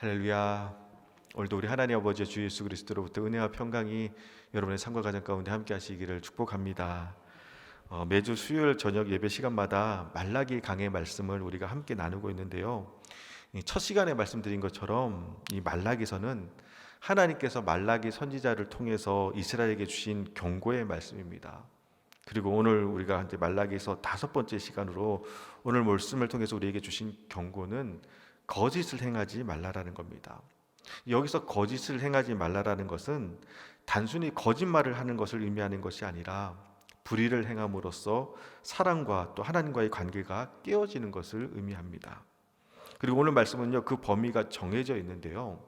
할렐루야. 오늘도 우리 하나님 아버지 주 예수 그리스도로부터 은혜와 평강이 여러분의 삶과 가정 가운데 함께 하시기를 축복합니다. 매주 수요일 저녁 예배 시간마다 말라기 강의 말씀을 우리가 함께 나누고 있는데요. 첫 시간에 말씀드린 것처럼 이 말라기서는 하나님께서 말라기 선지자를 통해서 이스라엘에게 주신 경고의 말씀입니다. 그리고 오늘 우리가 이제 말라기서 5번째 시간으로 오늘 말씀을 통해서 우리에게 주신 경고는 거짓을 행하지 말라라는 겁니다. 여기서 거짓을 행하지 말라라는 것은 단순히 거짓말을 하는 것을 의미하는 것이 아니라 불의를 행함으로써 사랑과 또 하나님과의 관계가 깨어지는 것을 의미합니다. 그리고 오늘 말씀은요, 그 범위가 정해져 있는데요,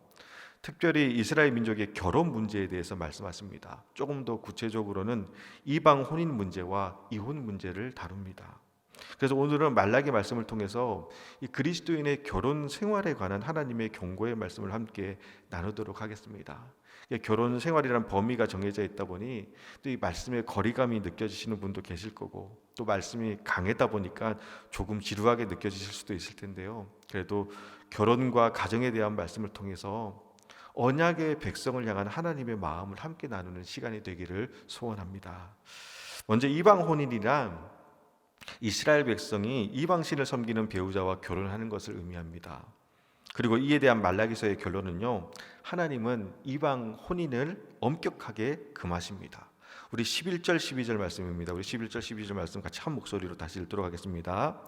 특별히 이스라엘 민족의 결혼 문제에 대해서 말씀하십니다. 조금 더 구체적으로는 이방 혼인 문제와 이혼 문제를 다룹니다. 그래서 오늘은 말라기 말씀을 통해서 이 그리스도인의 결혼 생활에 관한 하나님의 경고의 말씀을 함께 나누도록 하겠습니다. 결혼 생활이라는 범위가 정해져 있다 보니 또 이 말씀의 거리감이 느껴지시는 분도 계실 거고, 또 말씀이 강했다 보니까 조금 지루하게 느껴지실 수도 있을 텐데요. 그래도 결혼과 가정에 대한 말씀을 통해서 언약의 백성을 향한 하나님의 마음을 함께 나누는 시간이 되기를 소원합니다. 먼저 이방 혼인이란 이스라엘 백성이 이방신을 섬기는 배우자와 결혼하는 것을 의미합니다. 그리고 이에 대한 말라기서의 결론은요, 하나님은 이방 혼인을 엄격하게 금하십니다. 우리 11절 12절 말씀입니다. 우리 11절 12절 말씀 같이 한 목소리로 다시 읽도록 하겠습니다.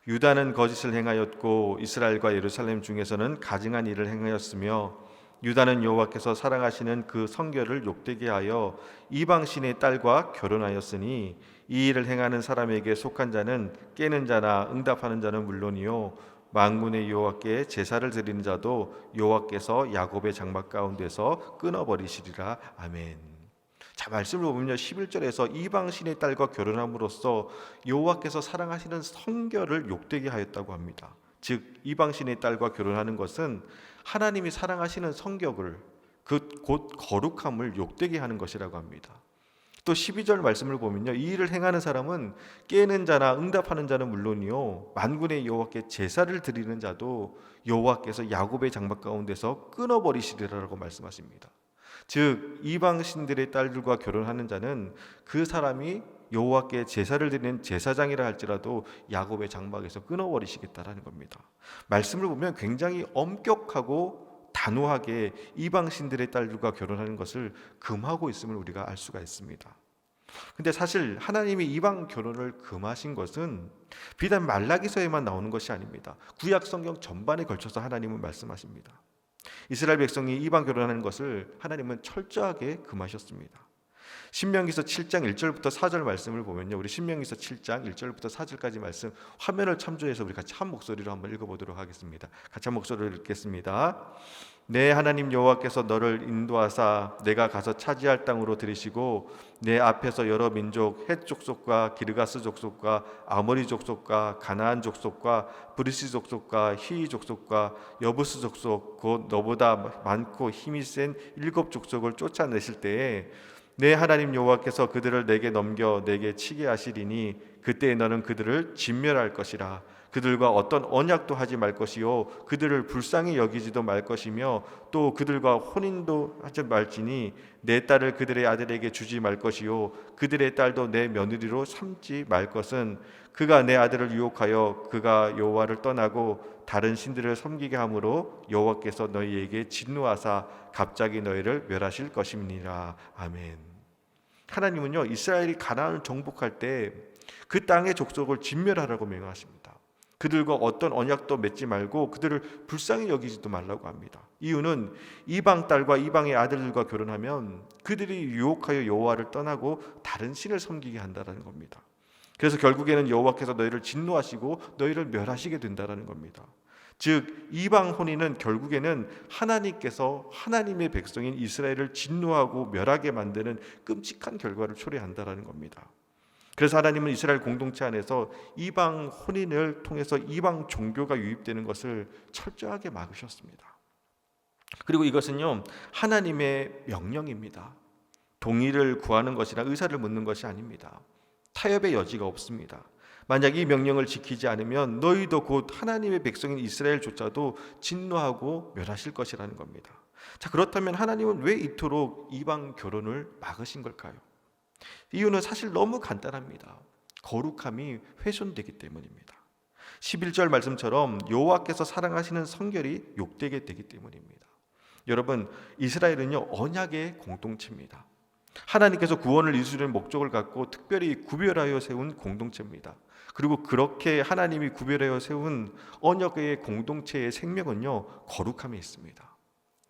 유다는 거짓을 행하였고 이스라엘과 예루살렘 중에서는 가증한 일을 행하였으며 유다는 여호와께서 사랑하시는 그 성결을 욕되게 하여 이방신의 딸과 결혼하였으니 이 일을 행하는 사람에게 속한 자는 깨는 자나 응답하는 자는 물론이요 만군의 여호와께 제사를 드리는 자도 여호와께서 야곱의 장막 가운데서 끊어버리시리라. 아멘. 자, 말씀을 보면요, 11절에서 이방신의 딸과 결혼함으로써 여호와께서 사랑하시는 성결을 욕되게 하였다고 합니다. 즉 이방신의 딸과 결혼하는 것은 하나님이 사랑하시는 성격을, 곧 거룩함을 욕되게 하는 것이라고 합니다. 또 12절 말씀을 보면요, 이 일을 행하는 사람은 깨는 자나 응답하는 자는 물론이요 만군의 여호와께 제사를 드리는 자도 여호와께서 야곱의 장막 가운데서 끊어버리시리라고 말씀하십니다. 즉 이방 신들의 딸들과 결혼하는 자는 그 사람이 여호와께 제사를 드리는 제사장이라 할지라도 야곱의 장막에서 끊어버리시겠다라는 겁니다. 말씀을 보면 굉장히 엄격하고 단호하게 이방 신들의 딸들과 결혼하는 것을 금하고 있음을 우리가 알 수가 있습니다. 근데 사실 하나님이 이방 결혼을 금하신 것은 비단 말라기서에만 나오는 것이 아닙니다. 구약 성경 전반에 걸쳐서 하나님은 말씀하십니다. 이스라엘 백성이 이방 결혼하는 것을 하나님은 철저하게 금하셨습니다. 신명기서 7장 1절부터 4절 말씀을 보면요, 우리 신명기서 7장 1절부터 4절까지 말씀 화면을 참조해서 우리 같이 한 목소리로 한번 읽어보도록 하겠습니다. 같이 한 목소리로 읽겠습니다. 내 하나님 여호와께서 너를 인도하사 내가 가서 차지할 땅으로 들이시고 내 앞에서 여러 민족 헷 족속과 기르가스 족속과 아모리 족속과 가나안 족속과 브리스 족속과 히위 족속과 여부스 족속 곧 너보다 많고 힘이 센 7 족속을 쫓아내실 때에 내 하나님 여호와께서 그들을 내게 넘겨 내게 치게 하시리니 그때에 너는 그들을 진멸할 것이라. 그들과 어떤 언약도 하지 말 것이요 그들을 불쌍히 여기지도 말 것이며 또 그들과 혼인도 하지 말지니 내 딸을 그들의 아들에게 주지 말 것이요 그들의 딸도 내 며느리로 삼지 말 것은 그가 내 아들을 유혹하여 그가 여호와를 떠나고 다른 신들을 섬기게 함으로 여호와께서 너희에게 진노하사 갑자기 너희를 멸하실 것임이니라. 아멘. 하나님은요, 이스라엘이 가나안을 정복할 때 그 땅의 족속을 진멸하라고 명하십니다. 그들과 어떤 언약도 맺지 말고 그들을 불쌍히 여기지도 말라고 합니다. 이유는 이방 딸과 이방의 아들들과 결혼하면 그들이 유혹하여 여호와를 떠나고 다른 신을 섬기게 한다는 겁니다. 그래서 결국에는 여호와께서 너희를 진노하시고 너희를 멸하시게 된다는 겁니다. 즉 이방 혼인은 결국에는 하나님께서 하나님의 백성인 이스라엘을 진노하고 멸하게 만드는 끔찍한 결과를 초래한다는 겁니다. 그래서 하나님은 이스라엘 공동체 안에서 이방 혼인을 통해서 이방 종교가 유입되는 것을 철저하게 막으셨습니다. 그리고 이것은요, 하나님의 명령입니다. 동의를 구하는 것이나 의사를 묻는 것이 아닙니다. 타협의 여지가 없습니다. 만약 이 명령을 지키지 않으면 너희도 곧 하나님의 백성인 이스라엘조차도 진노하고 멸하실 것이라는 겁니다. 자, 그렇다면 하나님은 왜 이토록 이방 결혼을 막으신 걸까요? 이유는 사실 너무 간단합니다. 거룩함이 훼손되기 때문입니다. 11절 말씀처럼 여호와께서 사랑하시는 성결이 욕되게 되기 때문입니다. 여러분, 이스라엘은요 언약의 공동체입니다. 하나님께서 구원을 이루시는 목적을 갖고 특별히 구별하여 세운 공동체입니다. 그리고 그렇게 하나님이 구별하여 세운 언약의 공동체의 생명은요 거룩함에 있습니다.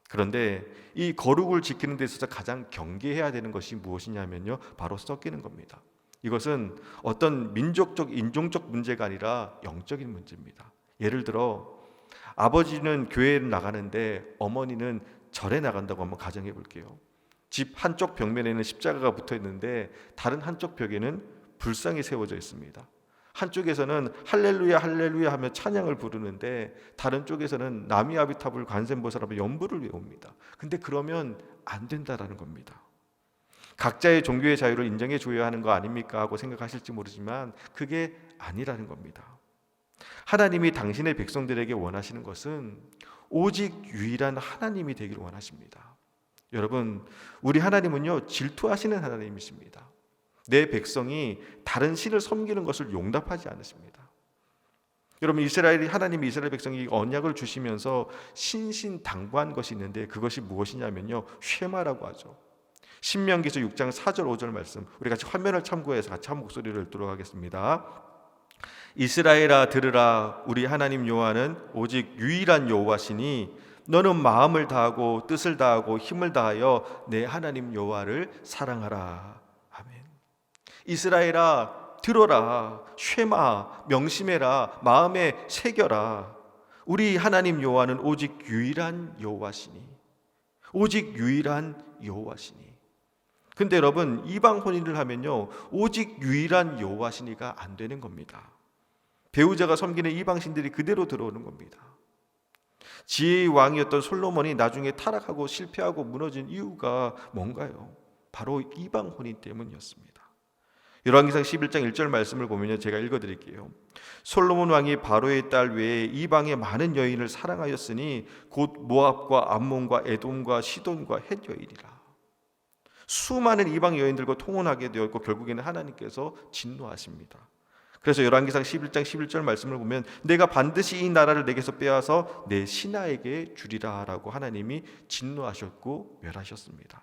그런데 이 거룩을 지키는 데 있어서 가장 경계해야 되는 것이 무엇이냐면요 바로 섞이는 겁니다. 이것은 어떤 민족적 인종적 문제가 아니라 영적인 문제입니다. 예를 들어 아버지는 교회를 나가는데 어머니는 절에 나간다고 한번 가정해 볼게요. 집 한쪽 벽면에는 십자가가 붙어 있는데 다른 한쪽 벽에는 불상이 세워져 있습니다. 한쪽에서는 할렐루야 할렐루야 하며 찬양을 부르는데 다른 쪽에서는 나미아비타불 관세음보살하며 연부를 외웁니다. 근데 그러면 안 된다라는 겁니다. 각자의 종교의 자유를 인정해 줘야 하는 거 아닙니까 하고 생각하실지 모르지만 그게 아니라는 겁니다. 하나님이 당신의 백성들에게 원하시는 것은 오직 유일한 하나님이 되기를 원하십니다. 여러분, 우리 하나님은요 질투하시는 하나님이십니다. 내 백성이 다른 신을 섬기는 것을 용납하지 않으십니다. 여러분, 하나님이 이스라엘 백성이 언약을 주시면서 신신당부한 것이 있는데 그것이 무엇이냐면요 쉐마라고 하죠. 신명기서 6장 4절 5절 말씀, 우리 같이 화면을 참고해서 같이 한 목소리를 읽도록 하겠습니다. 이스라엘아 들으라, 우리 하나님 여호와는 오직 유일한 여호와시니 너는 마음을 다하고 뜻을 다하고 힘을 다하여 내 하나님 여호와를 사랑하라. 아멘. 이스라엘아 들어라, 쉐마, 명심해라, 마음에 새겨라. 우리 하나님 여호와는 오직 유일한 여호와시니, 오직 유일한 여호와시니. 근데 여러분, 이방 혼인을 하면요 오직 유일한 여호와시니가 안 되는 겁니다. 배우자가 섬기는 이방 신들이 그대로 들어오는 겁니다. 지혜의 왕이었던 솔로몬이 나중에 타락하고 실패하고 무너진 이유가 뭔가요? 바로 이방 혼인 때문이었습니다. 열왕기상 11장 1절 말씀을 보면요 제가 읽어드릴게요. 솔로몬 왕이 바로의 딸 외에 이방의 많은 여인을 사랑하였으니 곧 모압과 암몬과 에돔과 시돈과 헷 여인이라. 수많은 이방 여인들과 통혼하게 되었고 결국에는 하나님께서 진노하십니다. 그래서 열왕기상 11장 11절 말씀을 보면 내가 반드시 이 나라를 내게서 빼앗아 내 신하에게 주리라 라고 하나님이 진노하셨고 멸하셨습니다.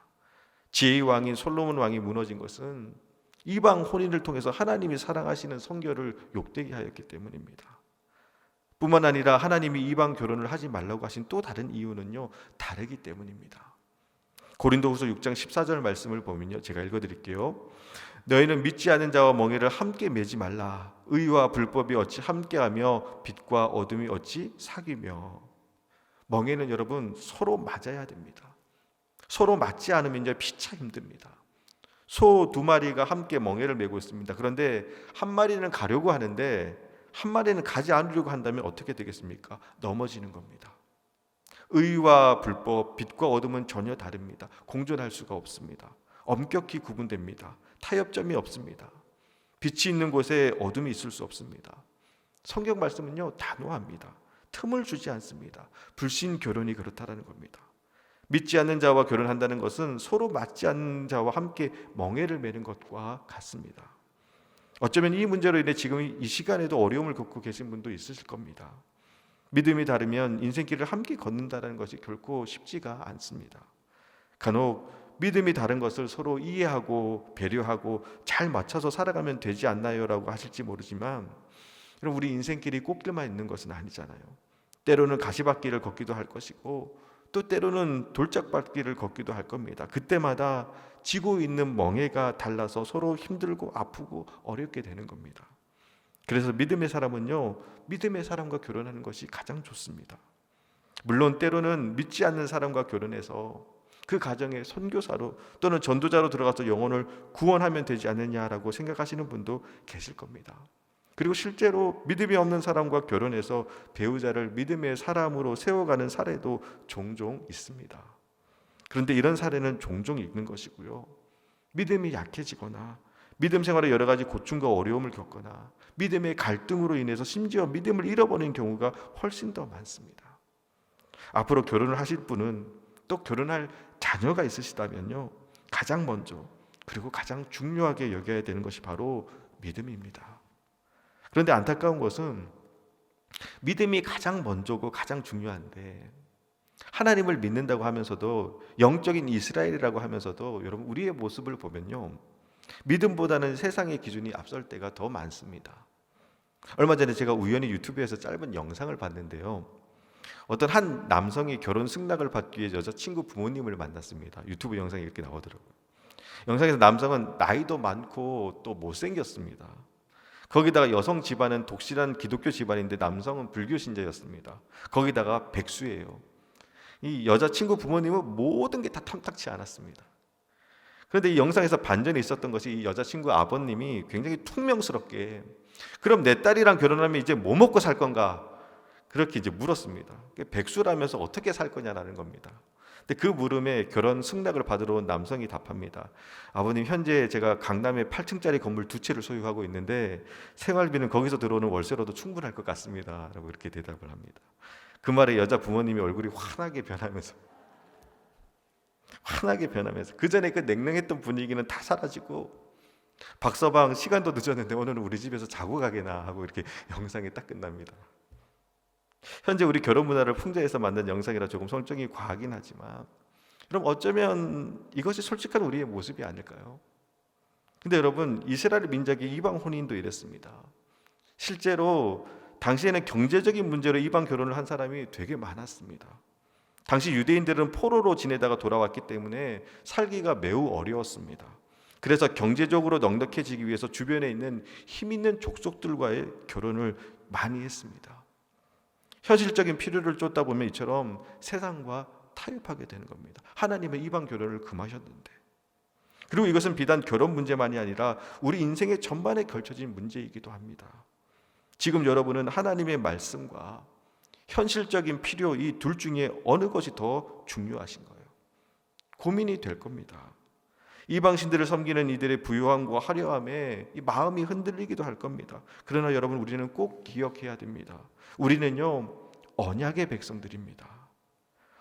지혜의 왕인 솔로몬 왕이 무너진 것은 이방 혼인을 통해서 하나님이 사랑하시는 성결을 욕되게 하였기 때문입니다. 뿐만 아니라 하나님이 이방 결혼을 하지 말라고 하신 또 다른 이유는요 다르기 때문입니다. 고린도후서 6장 14절 말씀을 보면요 제가 읽어드릴게요. 너희는 믿지 않는 자와 멍에를 함께 매지 말라. 의와 불법이 어찌 함께하며 빛과 어둠이 어찌 사귀며. 멍에는 여러분 서로 맞아야 됩니다. 서로 맞지 않으면 이제 피차 힘듭니다. 소 두 마리가 함께 멍에를 메고 있습니다. 그런데 한 마리는 가려고 하는데 한 마리는 가지 않으려고 한다면 어떻게 되겠습니까? 넘어지는 겁니다. 의와 불법, 빛과 어둠은 전혀 다릅니다. 공존할 수가 없습니다. 엄격히 구분됩니다. 타협점이 없습니다. 빛이 있는 곳에 어둠이 있을 수 없습니다. 성경 말씀은요 단호합니다. 틈을 주지 않습니다. 불신 결혼이 그렇다라는 겁니다. 믿지 않는 자와 결혼한다는 것은 서로 맞지 않는 자와 함께 멍에를 매는 것과 같습니다. 어쩌면 이 문제로 인해 지금 이 시간에도 어려움을 겪고 계신 분도 있으실 겁니다. 믿음이 다르면 인생길을 함께 걷는다는 것이 결코 쉽지가 않습니다. 간혹 믿음이 다른 것을 서로 이해하고 배려하고 잘 맞춰서 살아가면 되지 않나요? 라고 하실지 모르지만 그럼 우리 인생길이 꽃길만 있는 것은 아니잖아요. 때로는 가시밭길을 걷기도 할 것이고 또 때로는 돌짝밭길을 걷기도 할 겁니다. 그때마다 지고 있는 멍에가 달라서 서로 힘들고 아프고 어렵게 되는 겁니다. 그래서 믿음의 사람은요 믿음의 사람과 결혼하는 것이 가장 좋습니다. 물론 때로는 믿지 않는 사람과 결혼해서 그 가정의 선교사로 또는 전도자로 들어가서 영혼을 구원하면 되지 않느냐라고 생각하시는 분도 계실 겁니다. 그리고 실제로 믿음이 없는 사람과 결혼해서 배우자를 믿음의 사람으로 세워가는 사례도 종종 있습니다. 그런데 이런 사례는 종종 있는 것이고요. 믿음이 약해지거나 믿음 생활에 여러 가지 고충과 어려움을 겪거나 믿음의 갈등으로 인해서 심지어 믿음을 잃어버리는 경우가 훨씬 더 많습니다. 앞으로 결혼을 하실 분은 또 결혼할 자녀가 있으시다면요, 가장 먼저 그리고 가장 중요하게 여겨야 되는 것이 바로 믿음입니다. 그런데 안타까운 것은 믿음이 가장 먼저고 가장 중요한데 하나님을 믿는다고 하면서도 영적인 이스라엘이라고 하면서도 여러분 우리의 모습을 보면요, 믿음보다는 세상의 기준이 앞설 때가 더 많습니다. 얼마 전에 제가 우연히 유튜브에서 짧은 영상을 봤는데요, 어떤 한 남성이 결혼 승낙을 받기 위해 여자친구 부모님을 만났습니다. 유튜브 영상이 이렇게 나오더라고요. 영상에서 남성은 나이도 많고 또 못생겼습니다. 거기다가 여성 집안은 독실한 기독교 집안인데 남성은 불교 신자였습니다. 거기다가 백수예요. 이 여자친구 부모님은 모든 게 다 탐탁치 않았습니다. 그런데 이 영상에서 반전이 있었던 것이 이 여자친구 아버님이 굉장히 퉁명스럽게 그럼 내 딸이랑 결혼하면 이제 뭐 먹고 살 건가? 그렇게 이제 물었습니다. 백수라면서 어떻게 살 거냐라는 겁니다. 근데 그 물음에 결혼 승낙을 받으러 온 남성이 답합니다. 아버님, 현재 제가 강남에 8층짜리 건물 2채를 소유하고 있는데 생활비는 거기서 들어오는 월세로도 충분할 것 같습니다. 라고 이렇게 대답을 합니다. 그 말에 여자 부모님이 얼굴이 환하게 변하면서 그 전에 그 냉랭했던 분위기는 다 사라지고 박서방 시간도 늦었는데 오늘은 우리 집에서 자고 가게나 하고 이렇게 영상이 딱 끝납니다. 현재 우리 결혼 문화를 풍자해서 만든 영상이라 조금 설정이 과하긴 하지만 그럼 어쩌면 이것이 솔직한 우리의 모습이 아닐까요? 근데 여러분, 이스라엘 민족의 이방 혼인도 이랬습니다. 실제로 당시에는 경제적인 문제로 이방 결혼을 한 사람이 되게 많았습니다. 당시 유대인들은 포로로 지내다가 돌아왔기 때문에 살기가 매우 어려웠습니다. 그래서 경제적으로 넉넉해지기 위해서 주변에 있는 힘 있는 족속들과의 결혼을 많이 했습니다. 현실적인 필요를 쫓다 보면 이처럼 세상과 타협하게 되는 겁니다. 하나님은 이방 결혼을 금하셨는데, 그리고 이것은 비단 결혼 문제만이 아니라 우리 인생의 전반에 걸쳐진 문제이기도 합니다. 지금 여러분은 하나님의 말씀과 현실적인 필요 이 둘 중에 어느 것이 더 중요하신 거예요? 고민이 될 겁니다. 이방신들을 섬기는 이들의 부유함과 화려함에 이 마음이 흔들리기도 할 겁니다. 그러나 여러분, 우리는 꼭 기억해야 됩니다. 우리는요, 언약의 백성들입니다.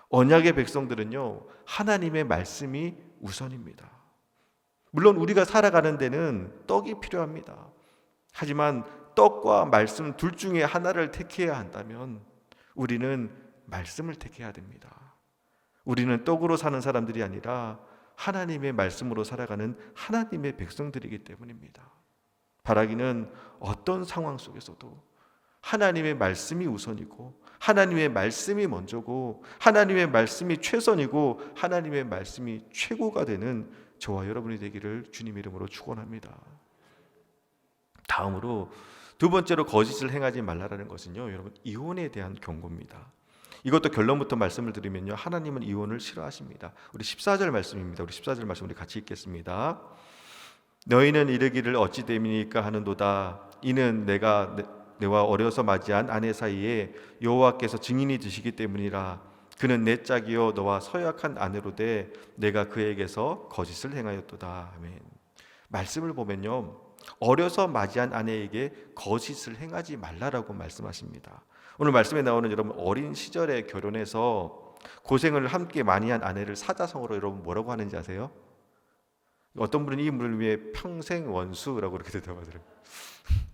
언약의 백성들은요, 하나님의 말씀이 우선입니다. 물론 우리가 살아가는 데는 떡이 필요합니다. 하지만 떡과 말씀 둘 중에 하나를 택해야 한다면 우리는 말씀을 택해야 됩니다. 우리는 떡으로 사는 사람들이 아니라 하나님의 말씀으로 살아가는 하나님의 백성들이기 때문입니다. 바라기는 어떤 상황 속에서도 하나님의 말씀이 우선이고 하나님의 말씀이 먼저고 하나님의 말씀이 최선이고 하나님의 말씀이 최고가 되는 저와 여러분이 되기를 주님 이름으로 축원합니다. 다음으로 두 번째로 거짓을 행하지 말라라는 것은요, 여러분, 이혼에 대한 경고입니다. 이것도 결론부터 말씀을 드리면요, 하나님은 이혼을 싫어하십니다. 우리 14절 말씀입니다. 우리 14절 말씀 우리 같이 읽겠습니다. 너희는 이르기를 어찌 됨이니까 하는도다. 이는 내와 어려서 맞이한 아내 사이에 여호와께서 증인이 되시기 때문이라. 그는 내 짝이요 너와 서약한 아내로 돼 내가 그에게서 거짓을 행하였도다. 아멘. 말씀을 보면요, 어려서 맞이한 아내에게 거짓을 행하지 말라라고 말씀하십니다. 오늘 말씀에 나오는 여러분 어린 시절에 결혼해서 고생을 함께 많이 한 아내를 사자성어로 여러분 뭐라고 하는지 아세요? 어떤 분은 이 분을 위해 평생 원수라고 그렇게 대답하더라고요.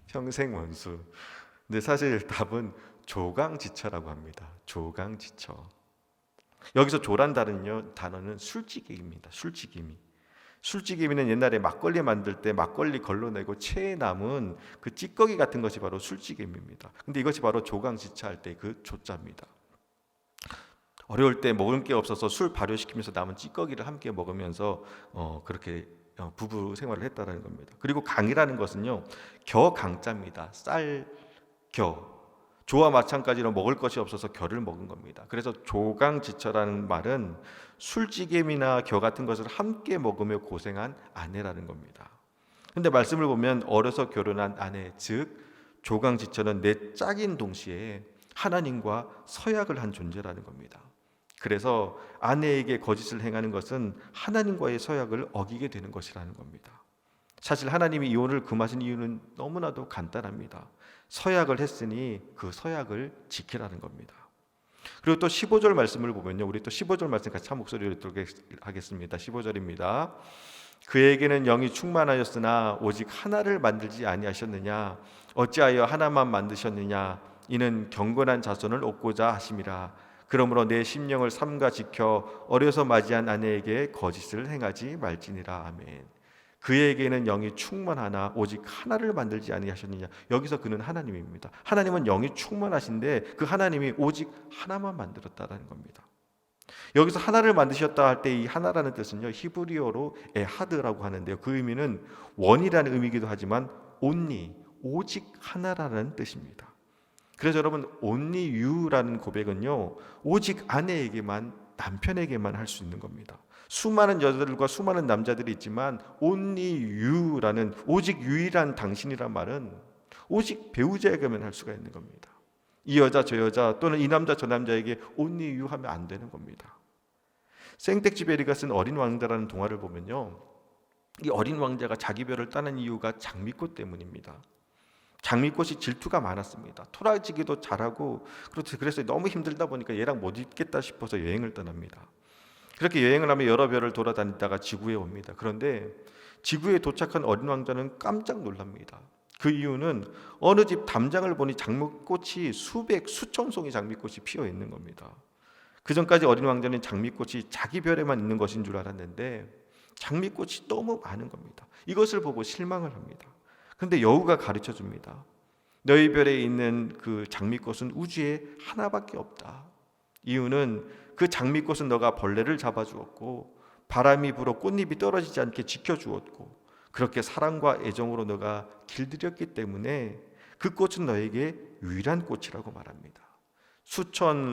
평생 원수. 근데 사실 답은 조강지처라고 합니다. 조강지처. 여기서 조란 단어는 술찌개입니다. 술찌개미. 술찌개미는 옛날에 막걸리 만들 때 막걸리 걸러내고 체에 남은 그 찌꺼기 같은 것이 바로 술찌개미입니다. 근데 이것이 바로 조강지처 할 때 그 조자입니다. 어려울 때 먹을 게 없어서 술 발효시키면서 남은 찌꺼기를 함께 먹으면서 그렇게 부부 생활을 했다는 겁니다. 그리고 강이라는 것은요, 겨강자입니다. 쌀, 겨. 조와 마찬가지로 먹을 것이 없어서 겨를 먹은 겁니다. 그래서 조강지처라는 말은 술찌개미나 겨 같은 것을 함께 먹으며 고생한 아내라는 겁니다. 근데 말씀을 보면 어려서 결혼한 아내, 즉 조강지처는 내 짝인 동시에 하나님과 서약을 한 존재라는 겁니다. 그래서 아내에게 거짓을 행하는 것은 하나님과의 서약을 어기게 되는 것이라는 겁니다. 사실 하나님이 이혼을 금하신 이유는 너무나도 간단합니다. 서약을 했으니 그 서약을 지키라는 겁니다. 그리고 또 15절 말씀을 보면요, 우리 또 15절 말씀 같이 한 목소리로 읽도록 하겠습니다. 15절입니다. 그에게는 영이 충만하였으나 오직 하나를 만들지 아니하셨느냐? 어찌하여 하나만 만드셨느냐? 이는 경건한 자손을 얻고자 하심이라. 그러므로 내 심령을 삼가 지켜 어려서 맞이한 아내에게 거짓을 행하지 말지니라. 아멘. 그에게는 영이 충만하나 오직 하나를 만들지 아니하셨느냐. 여기서 그는 하나님입니다. 하나님은 영이 충만하신데 그 하나님이 오직 하나만 만들었다는 겁니다. 여기서 하나를 만드셨다 할 때 이 하나라는 뜻은요, 히브리어로 에하드라고 하는데요, 그 의미는 원이라는 의미이기도 하지만 only, 오직 하나라는 뜻입니다. 그래서 여러분, only you라는 고백은요, 오직 아내에게만, 남편에게만 할 수 있는 겁니다. 수많은 여자들과 수많은 남자들이 있지만 only you라는, 오직 유일한 당신이란 말은 오직 배우자에게만 할 수가 있는 겁니다. 이 여자 저 여자 또는 이 남자 저 남자에게 only you 하면 안 되는 겁니다. 생텍쥐베리가 쓴 어린 왕자라는 동화를 보면요, 이 어린 왕자가 자기 별을 따는 이유가 장미꽃 때문입니다. 장미꽃이 질투가 많았습니다. 토라지기도 잘하고, 그래서 너무 힘들다 보니까 얘랑 못 있겠다 싶어서 여행을 떠납니다. 그렇게 여행을 하며 여러 별을 돌아다니다가 지구에 옵니다. 그런데 지구에 도착한 어린 왕자는 깜짝 놀랍니다. 그 이유는 어느 집 담장을 보니 장미꽃이 수천 송이 장미꽃이 피어 있는 겁니다. 그 전까지 어린 왕자는 장미꽃이 자기 별에만 있는 것인 줄 알았는데 장미꽃이 너무 많은 겁니다. 이것을 보고 실망을 합니다. 그런데 여우가 가르쳐 줍니다. 너희 별에 있는 그 장미꽃은 우주에 하나밖에 없다. 이유는 그 장미꽃은 너가 벌레를 잡아주었고 바람이 불어 꽃잎이 떨어지지 않게 지켜주었고 그렇게 사랑과 애정으로 너가 길들였기 때문에 그 꽃은 너에게 유일한 꽃이라고 말합니다.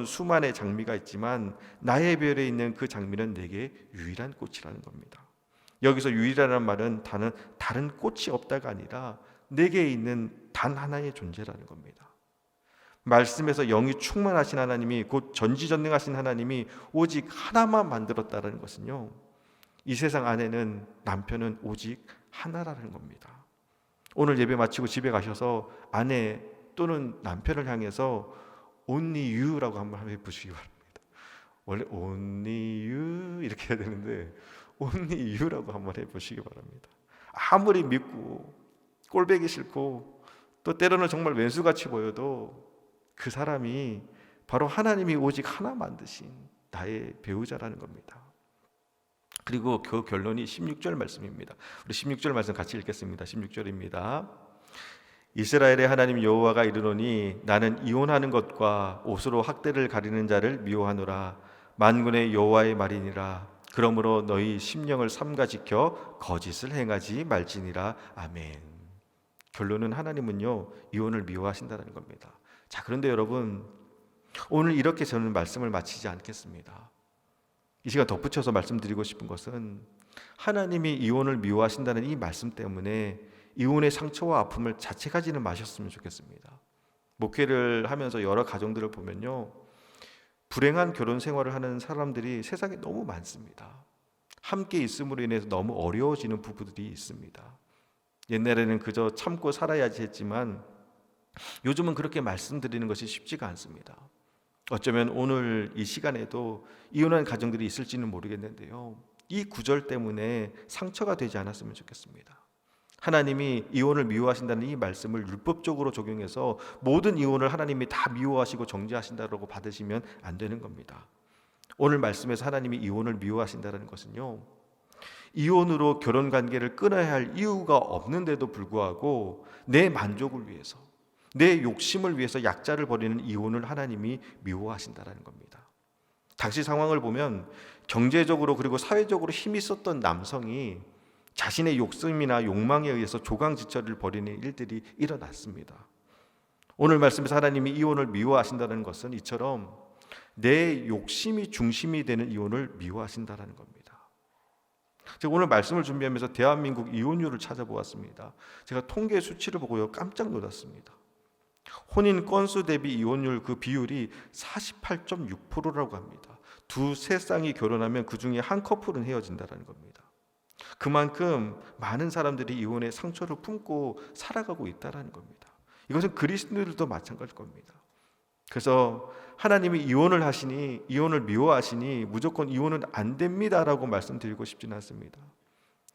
수만의 장미가 있지만 나의 별에 있는 그 장미는 내게 유일한 꽃이라는 겁니다. 여기서 유일하다는 말은 다른 꽃이 없다가 아니라 내게 있는 단 하나의 존재라는 겁니다. 말씀에서 영이 충만하신 하나님이, 곧 전지전능하신 하나님이 오직 하나만 만들었다는 것은요, 이 세상 안에는 남편은 오직 하나라는 겁니다. 오늘 예배 마치고 집에 가셔서 아내 또는 남편을 향해서 only you라고 한번 해보시기 바랍니다. 원래 only you 이렇게 해야 되는데 only you라고 한번 해보시기 바랍니다. 아무리 믿고 꼴보기 싫고 또 때로는 정말 왼수같이 보여도 그 사람이 바로 하나님이 오직 하나 만드신 나의 배우자라는 겁니다. 그리고 그 결론이 16절 말씀입니다. 우리 16절 말씀 같이 읽겠습니다. 16절입니다. 이스라엘의 하나님 여호와가 이르노니 나는 이혼하는 것과 옷으로 학대를 가리는 자를 미워하노라. 만군의 여호와의 말이니라. 그러므로 너희 심령을 삼가 지켜 거짓을 행하지 말지니라. 아멘. 결론은 하나님은요, 이혼을 미워하신다는 겁니다. 자, 그런데 여러분, 오늘 이렇게 저는 말씀을 마치지 않겠습니다. 이 시간 덧붙여서 말씀드리고 싶은 것은 하나님이 이혼을 미워하신다는 이 말씀 때문에 이혼의 상처와 아픔을 자책하지는 마셨으면 좋겠습니다. 목회를 하면서 여러 가정들을 보면요, 불행한 결혼 생활을 하는 사람들이 세상에 너무 많습니다. 함께 있음으로 인해서 너무 어려워지는 부부들이 있습니다. 옛날에는 그저 참고 살아야지 했지만 요즘은 그렇게 말씀드리는 것이 쉽지가 않습니다. 어쩌면 오늘 이 시간에도 이혼한 가정들이 있을지는 모르겠는데요, 이 구절 때문에 상처가 되지 않았으면 좋겠습니다. 하나님이 이혼을 미워하신다는 이 말씀을 율법적으로 적용해서 모든 이혼을 하나님이 다 미워하시고 정죄하신다고 받으시면 안 되는 겁니다. 오늘 말씀에서 하나님이 이혼을 미워하신다는 것은요, 이혼으로 결혼 관계를 끊어야 할 이유가 없는데도 불구하고 내 만족을 위해서, 내 욕심을 위해서 약자를 버리는 이혼을 하나님이 미워하신다는 겁니다. 당시 상황을 보면 경제적으로 그리고 사회적으로 힘이 있었던 남성이 자신의 욕심이나 욕망에 의해서 조강지처를 벌이는 일들이 일어났습니다. 오늘 말씀에서 하나님이 이혼을 미워하신다는 것은 이처럼 내 욕심이 중심이 되는 이혼을 미워하신다는 겁니다. 제가 오늘 말씀을 준비하면서 대한민국 이혼율을 찾아보았습니다. 제가 통계 수치를 보고요, 깜짝 놀랐습니다. 혼인 건수 대비 이혼율 그 비율이 48.6%라고 합니다. 두세 쌍이 결혼하면 그 중에 한 커플은 헤어진다는 겁니다. 그만큼 많은 사람들이 이혼의 상처를 품고 살아가고 있다는 겁니다. 이것은 그리스도인들도 마찬가지일 겁니다. 그래서 하나님이 이혼을 하시니, 이혼을 미워하시니 무조건 이혼은 안 됩니다라고 말씀드리고 싶지는 않습니다.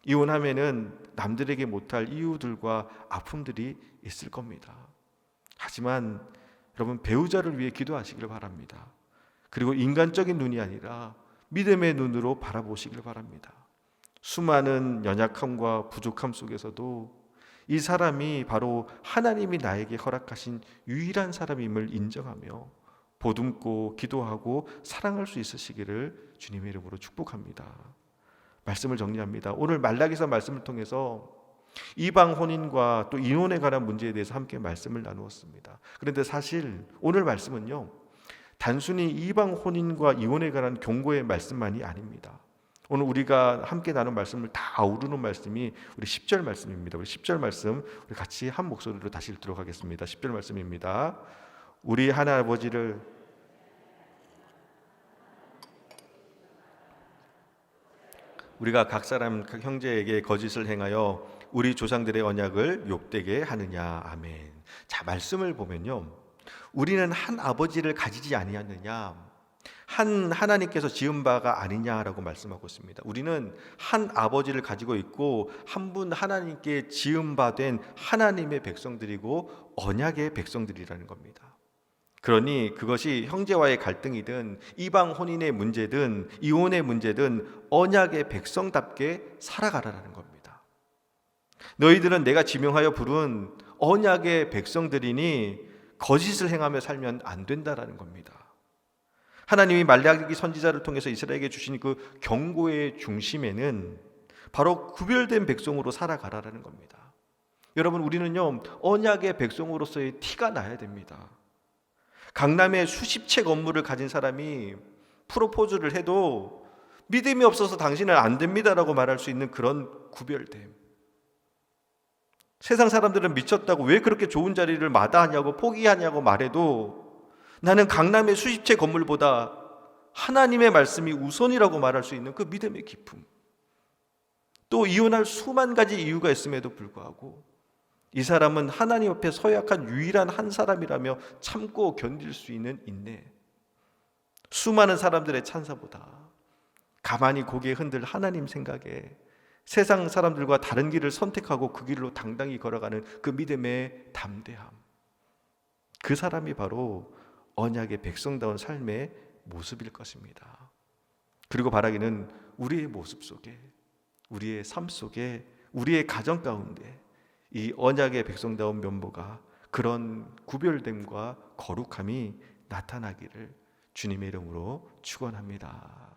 이혼하면은 남들에게 못할 이유들과 아픔들이 있을 겁니다. 하지만 여러분, 배우자를 위해 기도하시길 바랍니다. 그리고 인간적인 눈이 아니라 믿음의 눈으로 바라보시길 바랍니다. 수많은 연약함과 부족함 속에서도 이 사람이 바로 하나님이 나에게 허락하신 유일한 사람임을 인정하며 보듬고 기도하고 사랑할 수 있으시기를 주님의 이름으로 축복합니다. 말씀을 정리합니다. 오늘 말라기서 말씀을 통해서 이방 혼인과 또 이혼에 관한 문제에 대해서 함께 말씀을 나누었습니다. 그런데 사실 오늘 말씀은요, 단순히 이방 혼인과 이혼에 관한 경고의 말씀만이 아닙니다. 오늘 우리가 함께 나눈 말씀을 다 아우르는 말씀이 우리 10절 말씀입니다. 우리 10절 말씀 우리 같이 한 목소리로 다시 읽도록 하겠습니다. 10절 말씀입니다. 우리 하나아버지를 우리가 각 사람 각 형제에게 거짓을 행하여 우리 조상들의 언약을 욕되게 하느냐. 아멘. 자, 말씀을 보면요, 우리는 한 아버지를 가지지 아니하느냐, 한 하나님께서 지은 바가 아니냐라고 말씀하고 있습니다. 우리는 한 아버지를 가지고 있고 한 분 하나님께 지은 바 된 하나님의 백성들이고 언약의 백성들이라는 겁니다. 그러니 그것이 형제와의 갈등이든 이방 혼인의 문제든 이혼의 문제든 언약의 백성답게 살아가라는 겁니다. 너희들은 내가 지명하여 부른 언약의 백성들이니 거짓을 행하며 살면 안 된다라는 겁니다. 하나님이 말라기 선지자를 통해서 이스라엘에게 주신 그 경고의 중심에는 바로 구별된 백성으로 살아가라는 겁니다. 여러분, 우리는요, 언약의 백성으로서의 티가 나야 됩니다. 강남에 수십 채 건물을 가진 사람이 프로포즈를 해도 믿음이 없어서 당신은 안 됩니다라고 말할 수 있는 그런 구별됨. 세상 사람들은 미쳤다고 왜 그렇게 좋은 자리를 마다하냐고 포기하냐고 말해도 나는 강남의 수십 채 건물보다 하나님의 말씀이 우선이라고 말할 수 있는 그 믿음의 기쁨. 또 이혼할 수만 가지 이유가 있음에도 불구하고 이 사람은 하나님 앞에 서약한 유일한 한 사람이라며 참고 견딜 수 있는 인내. 수많은 사람들의 찬사보다 가만히 고개 흔들 하나님 생각에 세상 사람들과 다른 길을 선택하고 그 길로 당당히 걸어가는 그 믿음의 담대함. 그 사람이 바로 언약의 백성다운 삶의 모습일 것입니다. 그리고 바라기는 우리의 모습 속에, 우리의 삶 속에, 우리의 가정 가운데 이 언약의 백성다운 면모가, 그런 구별됨과 거룩함이 나타나기를 주님의 이름으로 축원합니다.